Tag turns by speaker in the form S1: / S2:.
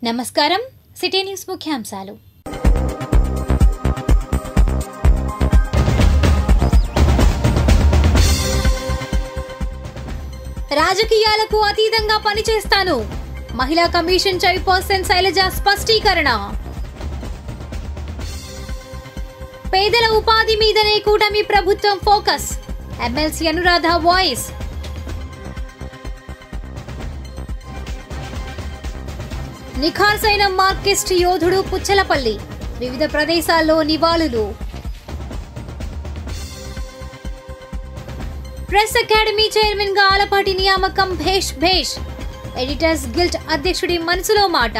S1: నమస్కారం city news ముఖ్యాంశాలు రాజకీయాలకు అతీతంగా పనిచేస్తాను మహిళా కమిషన్ చైర్పర్సన్ శైలజ స్పష్టీకరణ పేదల ఉపాధి మీదనే కూటమి ప్రభుత్వం ఫోకస్ ఎమ్మెల్సీ అనురాధ వాయిస్ నిఖార్సైన మార్కిస్ట్ యోధుడు పుచ్చలపల్లి వివిధ ప్రదేశాల్లో నివాళులు ప్రెస్ అకాడమీ చైర్మన్ గా ఆలపాటి నియామకం భేష్ ఎడిటర్స్ గిల్డ్ అధ్యక్షుడి మనసులో మాట